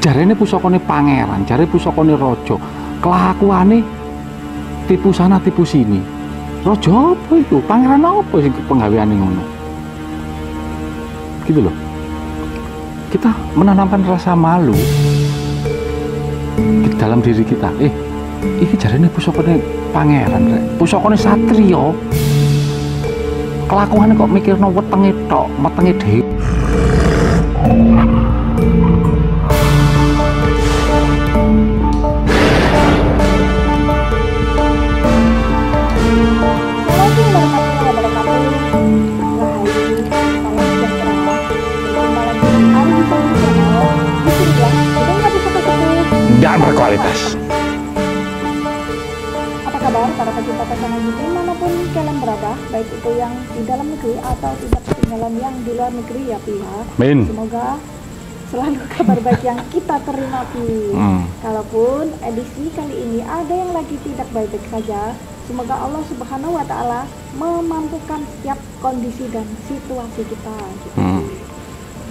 Jarene pusakane pangeran, jare pusakane raja. Kelakuane tipu sana tipu sini. Raja apa itu? Pangeran apa sing penggaweane ngono? Gitu loh. Kita menanamkan rasa malu di dalam diri kita. Iki jarene pusakane pangeran, pusakane satriya. Kelakuane kok mikirno wetenge tok, metenge dhewe. Dan berkualitas. Apa kabar para pecinta pesona dimanapun kalian berada, baik itu yang di dalam negeri atau tidak ketinggalan yang di luar negeri ya pihak. Semoga selalu kabar baik yang kita terima Pi. Kalaupun edisi kali ini ada yang lagi tidak baik-baik saja, semoga Allah Subhanahu wa Ta'ala memampukan setiap kondisi dan situasi kita. Gitu.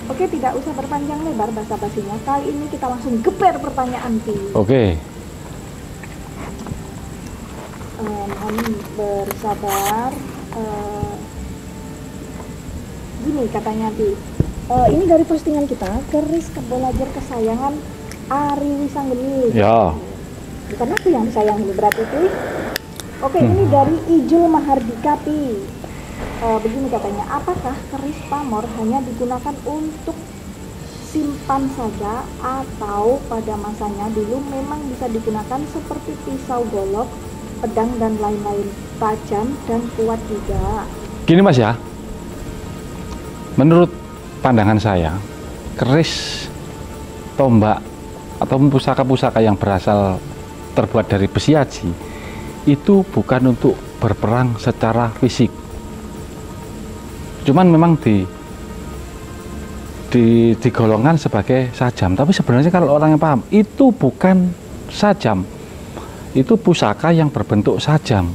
Oke, tidak usah berpanjang lebar basa-basinya. Kali ini kita langsung geber pertanyaan, Pi. Oke. Mohon bersabar. Gini katanya, Pi. Ini dari postingan kita, keris belajar kesayangan Ari Wisanggeni. Ya. Bukan aku yang disayang ini berarti, Pi. Oke, ini dari Ijul Mahardika, Pi. Begini katanya, apakah keris pamor hanya digunakan untuk simpan saja atau pada masanya dulu memang bisa digunakan seperti pisau golok, pedang dan lain-lain, tajam dan kuat juga? Gini Mas ya, menurut pandangan saya, keris, tombak atau pusaka-pusaka yang berasal terbuat dari besi aji itu bukan untuk berperang secara fisik. Cuman memang digolongkan sebagai sajam, tapi sebenarnya kalau orang yang paham itu bukan sajam, itu pusaka yang berbentuk sajam.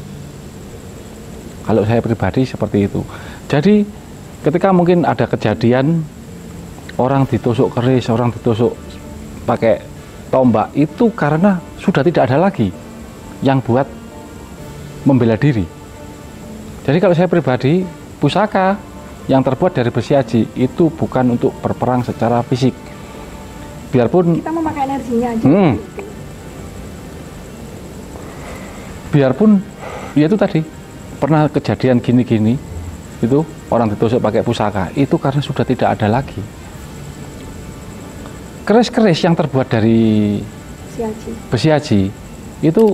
Kalau saya pribadi seperti itu. Jadi ketika mungkin ada kejadian orang ditusuk keris, orang ditusuk pakai tombak, itu karena sudah tidak ada lagi yang buat membela diri. Jadi kalau saya pribadi, pusaka yang terbuat dari besi aji itu bukan untuk berperang secara fisik. Biarpun kita memakai energinya aja. Biarpun ya itu tadi pernah kejadian gini-gini, itu orang ditusuk pakai pusaka, itu karena sudah tidak ada lagi. Keris-keris yang terbuat dari besi aji itu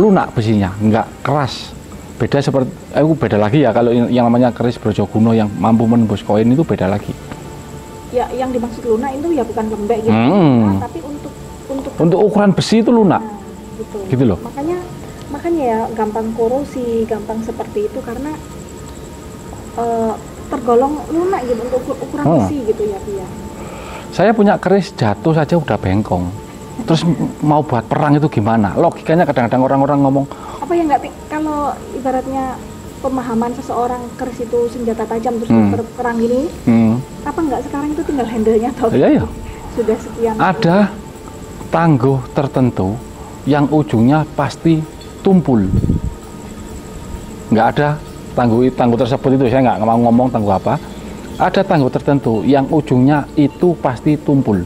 lunak besinya, enggak keras. Beda seperti, beda lagi ya kalau yang namanya keris Brojoguno yang mampu menembus koin itu beda lagi. Ya, yang dimaksud lunak itu ya bukan lembek gitu, nah, tapi untuk ukuran besi itu lunak. Nah, gitu loh. Makanya ya gampang korosi, gampang seperti itu karena tergolong lunak gitu untuk ukuran besi gitu ya, Pia. Saya punya keris jatuh saja udah bengkong. Terus mau buat perang itu gimana? Logikanya kadang-kadang orang-orang ngomong, apa ya nggak, kalau ibaratnya pemahaman seseorang keris itu senjata tajam terus berperang ini, apa nggak sekarang itu tinggal handle-nya atau iya. Sudah sekian. Ada tangguh tertentu yang ujungnya pasti tumpul. Nggak ada tangguh tersebut itu, saya nggak mau ngomong tangguh apa. Ada tangguh tertentu yang ujungnya itu pasti tumpul.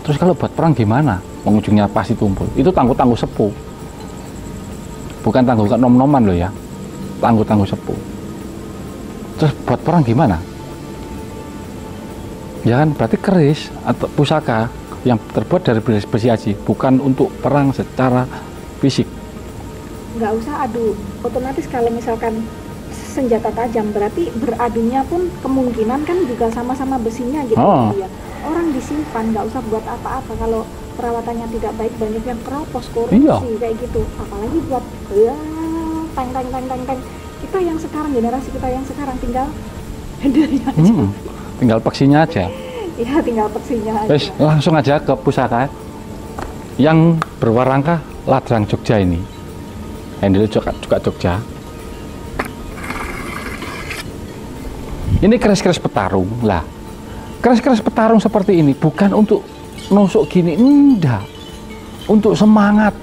Terus kalau buat perang gimana? Ujungnya pasti tumpul. Itu tangguh-tangguh sepuh. Bukan tangguh nom-noman loh ya. Tangguh-tangguh sepuh. Terus buat perang gimana? Ya kan berarti keris atau pusaka yang terbuat dari besi aji bukan untuk perang secara fisik. Nggak usah adu. Otomatis kalau misalkan senjata tajam berarti beradunya pun kemungkinan kan juga sama-sama besinya gitu ya. Orang disimpan nggak usah buat apa-apa kalau perawatannya tidak baik, banyak yang keropos, korupsi kayak gitu. Apalagi buat tank. Kita yang sekarang, generasi kita yang sekarang tinggal handle-nya aja. Tinggal peksinya aja. Iya, tinggal peksinya aja. Wes, langsung aja ke pusaka yang berwarangka ladrang Jogja ini. Handle juga Jogja. Ini keris-keris petarung lah. Keris-keris petarung seperti ini bukan untuk nusuk gini, enggak. Untuk semangat,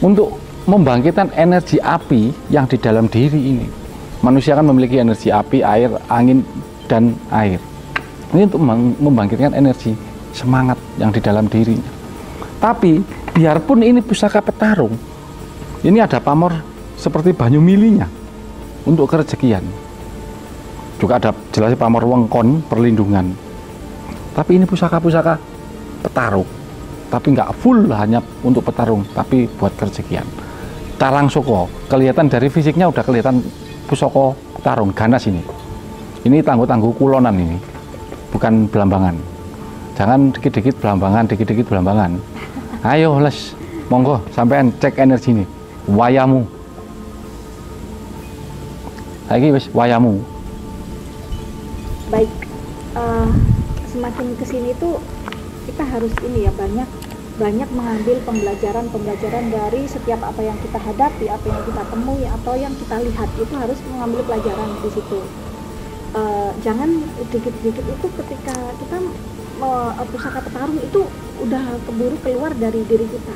untuk membangkitkan energi api yang di dalam diri ini. Manusia kan memiliki energi api, air, angin, dan air. Ini untuk membangkitkan energi semangat yang di dalam dirinya. Tapi biarpun ini pusaka petarung, ini ada pamor seperti banyu milinya untuk kerejekian. Juga ada jelasnya pamor wengkon perlindungan. Tapi ini pusaka-pusaka petarung. Tapi nggak full hanya untuk petarung, tapi buat kerejekian. Talang Soko, kelihatan dari fisiknya udah kelihatan pusaka petarung, ganas ini. Ini tangguh-tangguh kulonan ini, bukan belambangan. Jangan dikit-dikit belambangan, dikit-dikit belambangan. Ayo les, monggo sampean cek energi ini. Wayamu. Lagi wis wayamu. Baik, semakin kesini tuh kita harus ini ya, banyak mengambil pembelajaran dari setiap apa yang kita hadapi, apa yang kita temui, atau yang kita lihat, itu harus mengambil pelajaran di situ. Jangan dikit-dikit itu ketika kita pusaka petarung itu udah keburu keluar dari diri kita.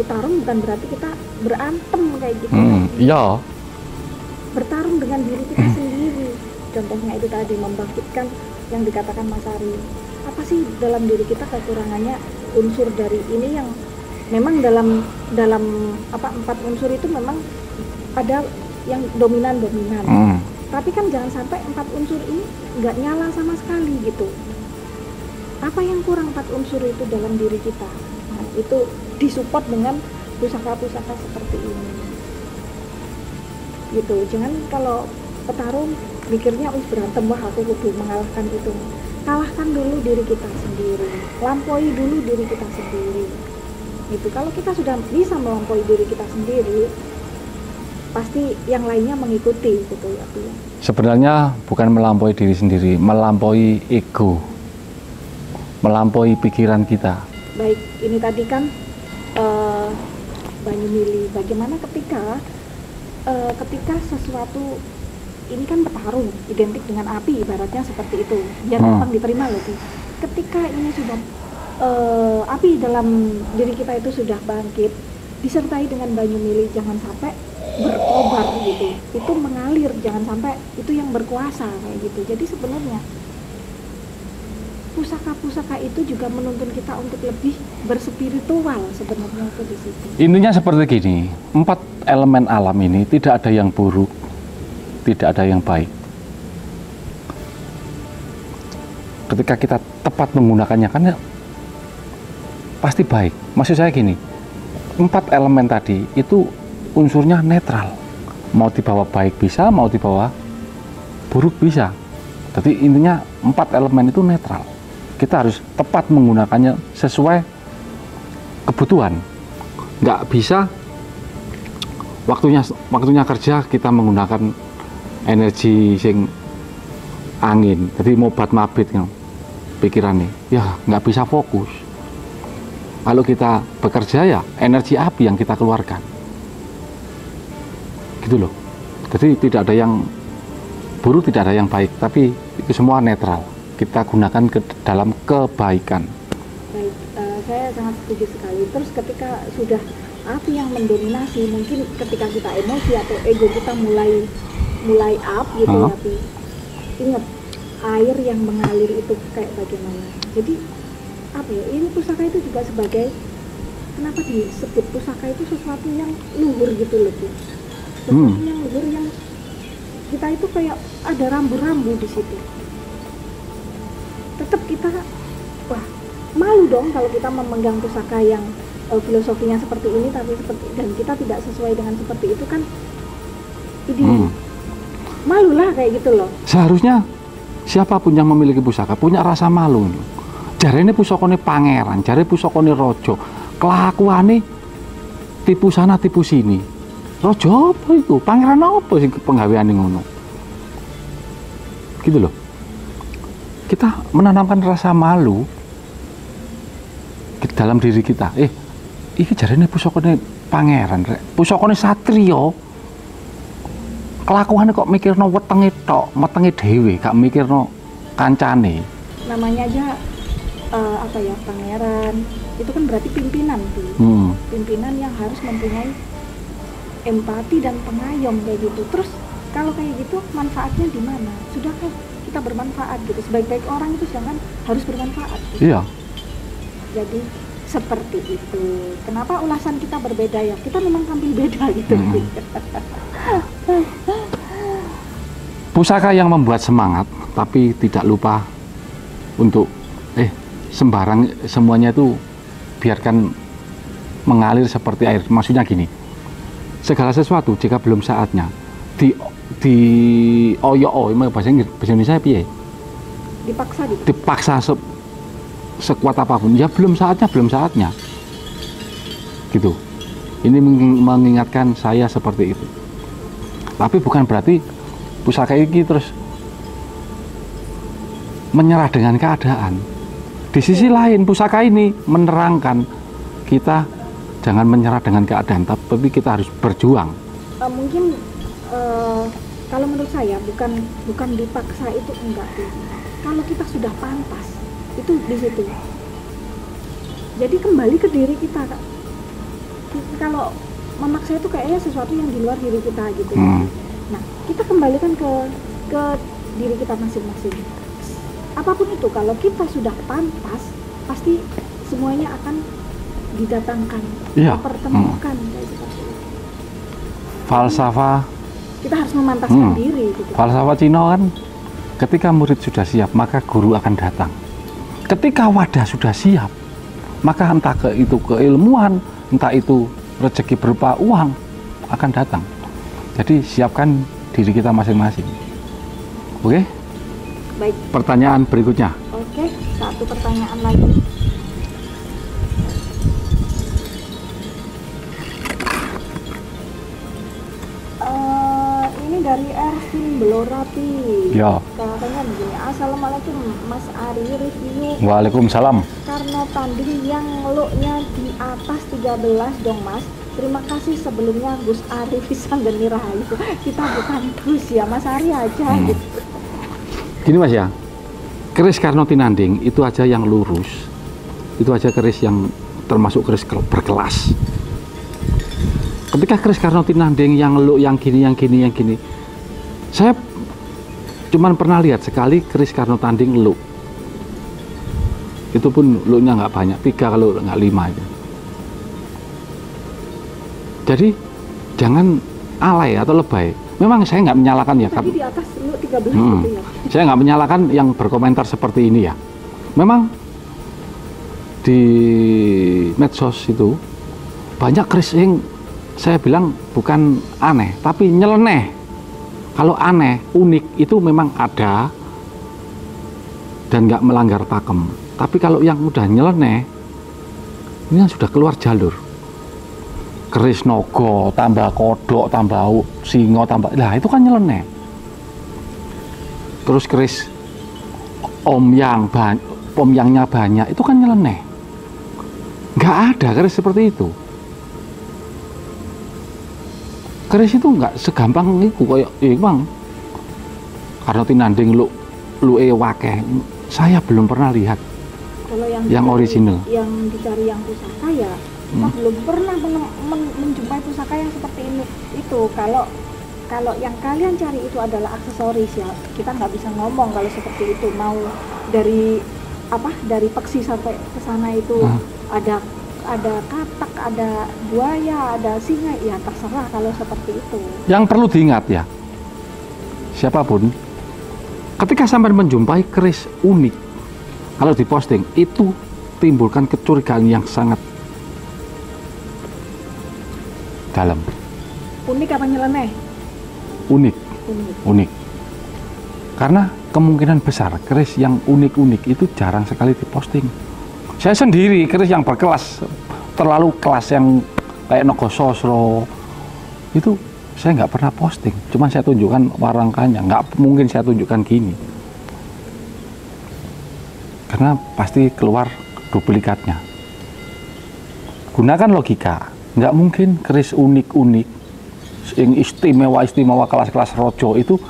Petarung bukan berarti kita berantem kayak gitu. Iya. Bertarung dengan diri kita sendiri. Contohnya itu tadi, membangkitkan yang dikatakan Mas Ari. Apa sih dalam diri kita kekurangannya, unsur dari ini yang memang dalam 4 unsur itu memang ada yang dominan. Tapi kan jangan sampai 4 unsur ini nggak nyala sama sekali gitu. Apa yang kurang 4 unsur itu dalam diri kita? Nah, itu disupport dengan pusaka-pusaka seperti ini. Gitu. Jangan kalau petarung mikirnya berantem, wah aku kudu mengalahkan itu. Kalahkan dulu diri kita sendiri, lampaui dulu diri kita sendiri. Gitu. Kalau kita sudah bisa melampaui diri kita sendiri, pasti yang lainnya mengikuti gitu ya. Sebenarnya bukan melampaui diri sendiri, melampaui ego, melampaui pikiran kita. Baik, ini tadi kan Banyu Mili, bagaimana ketika sesuatu ini kan petarung, identik dengan api, ibaratnya seperti itu, biar gampang diterima loh tuh. Ketika ini sudah api dalam diri kita itu sudah bangkit, disertai dengan Banyu Mili, jangan sampai berkobar gitu, itu mengalir, jangan sampai itu yang berkuasa kayak gitu. Jadi sebenarnya pusaka-pusaka itu juga menuntun kita untuk lebih berspiritual sebenarnya itu di situ. Intinya seperti gini, 4 elemen alam ini tidak ada yang buruk, tidak ada yang baik. Ketika kita tepat menggunakannya kan ya pasti baik. Maksud saya gini, 4 elemen tadi itu unsurnya netral. Mau dibawa baik bisa, mau dibawa buruk bisa. Jadi intinya 4 elemen itu netral. Kita harus tepat menggunakannya sesuai kebutuhan. Nggak bisa waktunya kerja kita menggunakan energi sing angin. Jadi mobat mabit yang pikirannya, ya nggak bisa fokus. Kalau kita bekerja ya energi api yang kita keluarkan. Gitu loh. Jadi tidak ada yang buruk, tidak ada yang baik, tapi itu semua netral. Kita gunakan ke dalam kebaikan. Baik, saya sangat setuju sekali. Terus ketika sudah api yang mendominasi, mungkin ketika kita emosi atau ego kita mulai up gitu, tapi ingat air yang mengalir itu kayak bagaimana. Jadi apa ya? Ini pusaka itu juga sebagai, kenapa disebut pusaka itu sesuatu yang luhur gitu loh, sesuatu yang luhur yang kita itu kayak ada rambu-rambu di situ. Tetap kita malu dong kalau kita memegang pusaka yang filosofinya seperti ini, tapi dan kita tidak sesuai dengan seperti itu kan, ini malulah kayak gitu loh. Seharusnya siapapun yang memiliki pusaka punya rasa malu. Jarene pusakane pangeran, jare pusakane raja, kelakuane tipu sana tipu sini. Raja apa itu? Pangeran apa sing penggaweane ngono? Gitu loh. Kita menanamkan rasa malu di dalam diri kita. Iki jarene pusakane pangeran, pusakane satrio. kelakuannya kok mikirno wetenge tok, metenge dhewe, gak mikirno kancane. Namanya aja apa ya, pangeran. Itu kan berarti pimpinan tuh. Pimpinan yang harus mempunyai empati dan pengayom kayak gitu. Terus kalau kayak gitu manfaatnya di mana? Sudahkah kita bermanfaat gitu? Sebaik-baik orang itu sedangkan harus bermanfaat. Gitu. Iya. Jadi seperti itu. Kenapa ulasan kita berbeda ya? Kita memang tampil beda gitu. Pusaka yang membuat semangat, tapi tidak lupa untuk sembarang semuanya itu biarkan mengalir seperti air. Maksudnya gini, segala sesuatu jika belum saatnya di bahasa Indonesia piye? Dipaksa sekuat apapun, ya belum saatnya gitu. Ini mengingatkan saya seperti itu. Tapi bukan berarti pusaka ini terus menyerah dengan keadaan. Di sisi lain pusaka ini menerangkan kita jangan menyerah dengan keadaan, tapi kita harus berjuang. Mungkin kalau menurut saya bukan dipaksa itu enggak. Kalau kita sudah pantas itu di situ. Jadi kembali ke diri kita. Kalau memaksa itu kayaknya sesuatu yang di luar diri kita gitu. Nah, kita kembalikan ke diri kita masing-masing. Apapun itu, kalau kita sudah pantas, pasti semuanya akan didatangkan, dipertemukan kayak gitu. Falsafah. Kita harus memantaskan diri. Gitu. Falsafah Cina kan, ketika murid sudah siap, maka guru akan datang. Ketika wadah sudah siap, maka entah itu keilmuan, entah itu rezeki berupa uang akan datang. Jadi siapkan diri kita masing-masing. Oke? Baik. Pertanyaan berikutnya. Oke, satu pertanyaan lagi. Ini dari Ervin Belorapi. Ya. Katanya begini, Assalamualaikum Mas Ari, review. Waalaikumsalam. Karena tanding yang ngeluknya di atas 13 dong Mas. Terima kasih sebelumnya Gus Ari Wisanggeni Rahayu. Kita bukan Gus ya, Mas Ari aja gitu. Gini Mas ya, keris Karno Tinanding itu aja yang lurus, itu aja keris yang termasuk keris berkelas. Ketika keris Karno Tinanding yang lu, yang gini, saya cuman pernah lihat sekali keris Karno Tanding lu. Itu pun lu-nya nggak banyak, 3 kalau nggak 5 itu. Jadi jangan alay atau lebay. Memang saya nggak menyalahkan ya. Tadi di atas lu 13 gitu ya. Saya nggak menyalahkan yang berkomentar seperti ini ya. Memang di medsos itu banyak keris yang saya bilang bukan aneh, tapi nyeleneh. Kalau aneh, unik itu memang ada dan nggak melanggar pakem. Tapi kalau yang udah nyeleneh, ini yang sudah keluar jalur. Keris nogo, tambah kodok, tambah singo, tambah, lah itu kan nyeleneh. Terus keris omyangnya banyak, itu kan nyeleneh. Nggak ada keris seperti itu. Keris itu nggak segampang itu kayak bang. Karena Tinanding lu wakeh, saya belum pernah lihat. Kalau yang original. Yang dicari yang pusaka ya, kita belum pernah menjumpai pusaka yang seperti ini. Itu kalau yang kalian cari itu adalah aksesoris ya, kita nggak bisa ngomong kalau seperti itu. Mau dari peksi sampai ke sana itu ada katak, ada buaya, ada singa, ya terserah kalau seperti itu. Yang perlu diingat ya, siapapun ketika sampai menjumpai keris unik, kalau diposting itu timbulkan kecurigaan yang sangat dalam. Unik apa nyeleneh? Unik. Karena kemungkinan besar keris yang unik-unik itu jarang sekali diposting. Saya sendiri keris yang berkelas, terlalu kelas yang kayak Nogo Sosro itu saya nggak pernah posting, cuma saya tunjukkan warangkanya. Nggak mungkin saya tunjukkan gini, karena pasti keluar duplikatnya. Gunakan logika, nggak mungkin keris unik-unik yang istimewa kelas-kelas rojo itu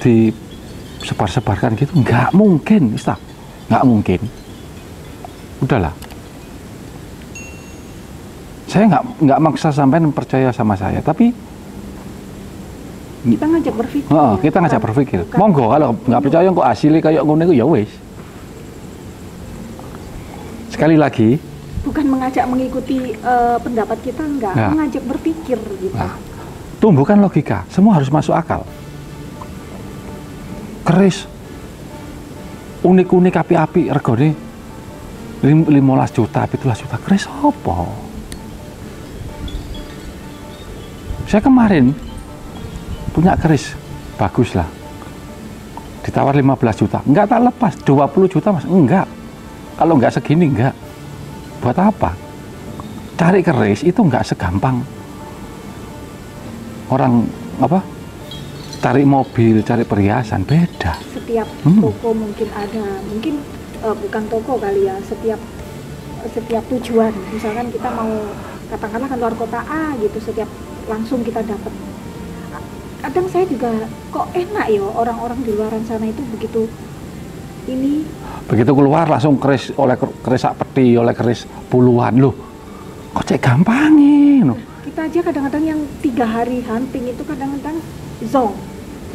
disebar-sebarkan gitu, nggak mungkin, Ustaz. Nggak mungkin. Udahlah. Saya nggak maksa sampai percaya sama saya, tapi kita ngajak berpikir. Kita ngajak berpikir. Monggo, kalau nggak percaya kok hasilnya kayak ngono itu ya wis. Sekali lagi, bukan mengajak mengikuti pendapat kita, enggak, mengajak berpikir gitu. Tumbuhkan logika, semua harus masuk akal. Keris unik-unik api-api regane 15 juta, 17 juta. Keris apa? Saya kemarin punya keris bagus lah, ditawar 15 juta, enggak tak lepas. 20 juta Mas, enggak. Kalau enggak segini enggak. Buat apa? Cari keris itu enggak segampang orang cari mobil, cari perhiasan, beda. Setiap toko mungkin ada, mungkin bukan toko kali ya, setiap tujuan. Misalkan kita mau katakanlah ke luar kota A gitu, setiap langsung kita dapat. Kadang saya juga kok enak ya orang-orang di luaran sana itu begitu keluar langsung keris, oleh keris sak peti, oleh keris puluhan loh. Kok cek gampangin loh. Kita aja kadang-kadang yang 3 hari hunting itu kadang-kadang zong.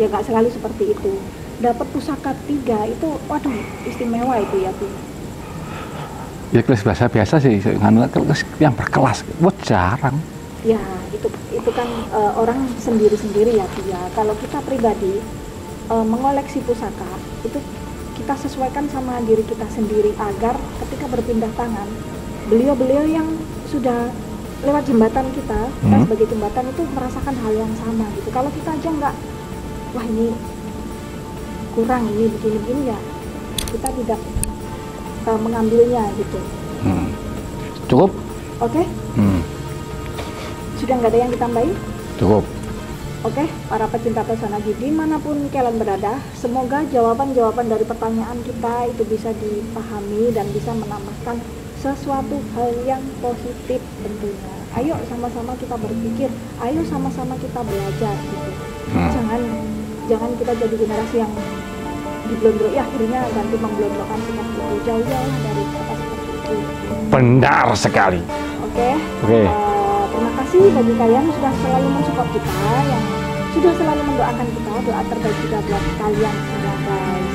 Ya nggak selalu seperti itu. Dapat pusaka 3 itu, waduh, istimewa itu ya, Bu. Ya keris biasa sih, keris yang berkelas, jarang. Ya, itu kan orang sendiri-sendiri ya, Bu ya. Kalau kita pribadi mengoleksi pusaka, itu kita sesuaikan sama diri kita sendiri agar ketika berpindah tangan, beliau-beliau yang sudah lewat jembatan kita sebagai jembatan itu merasakan hal yang sama gitu. Kalau kita aja nggak, wah ini kurang, ini begini-begini ya, kita tidak mengambilnya gitu. Cukup? Oke? Sudah nggak ada yang ditambahin? Cukup. Oke, para pecinta pesona dimanapun kalian berada, semoga jawaban-jawaban dari pertanyaan kita itu bisa dipahami dan bisa menambahkan sesuatu hal yang positif tentunya. Ayo sama-sama kita berpikir, ayo sama-sama kita belajar gitu. Jangan kita jadi generasi yang diblondro, ya akhirnya ganti memblondrokan seperti itu. Jauh-jauh dari kata seperti itu. Benar sekali. Oke. Terima kasih bagi kalian yang sudah selalu mensupport kita, yang sudah selalu mendoakan kita. Doa terbaik juga buat kalian semua, guys.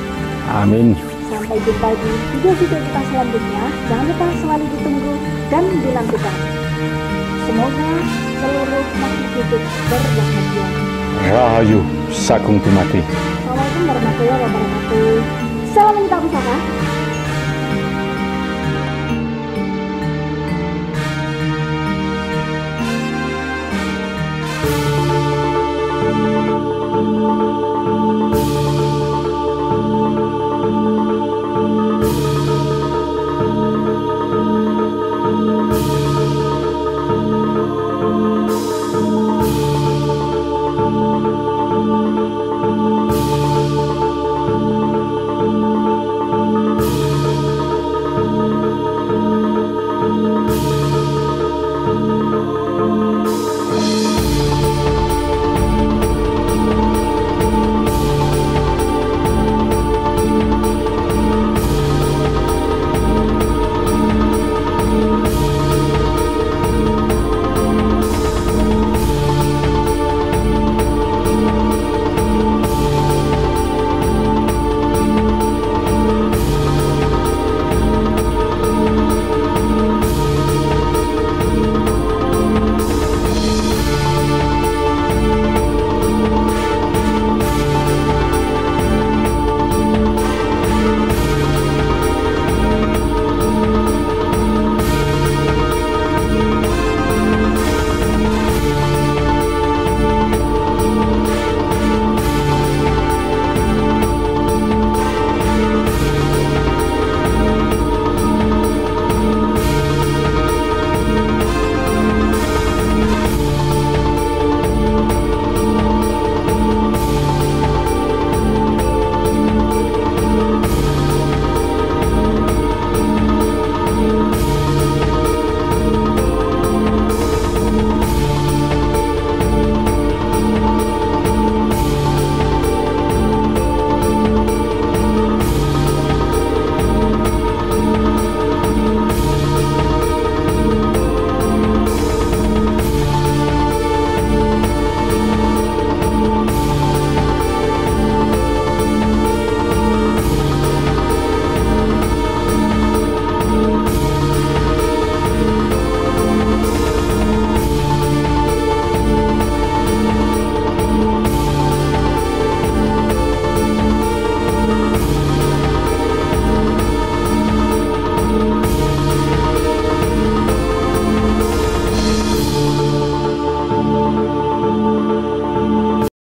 Amin. Sampai jumpa di video-video kita selanjutnya. Jangan lupa selalu ditunggu dan dinantikan. Semoga seluruh makhluk hidup berbahagia. Rahayu Sakung Tumati. Assalamualaikum warahmatullahi wabarakatuh.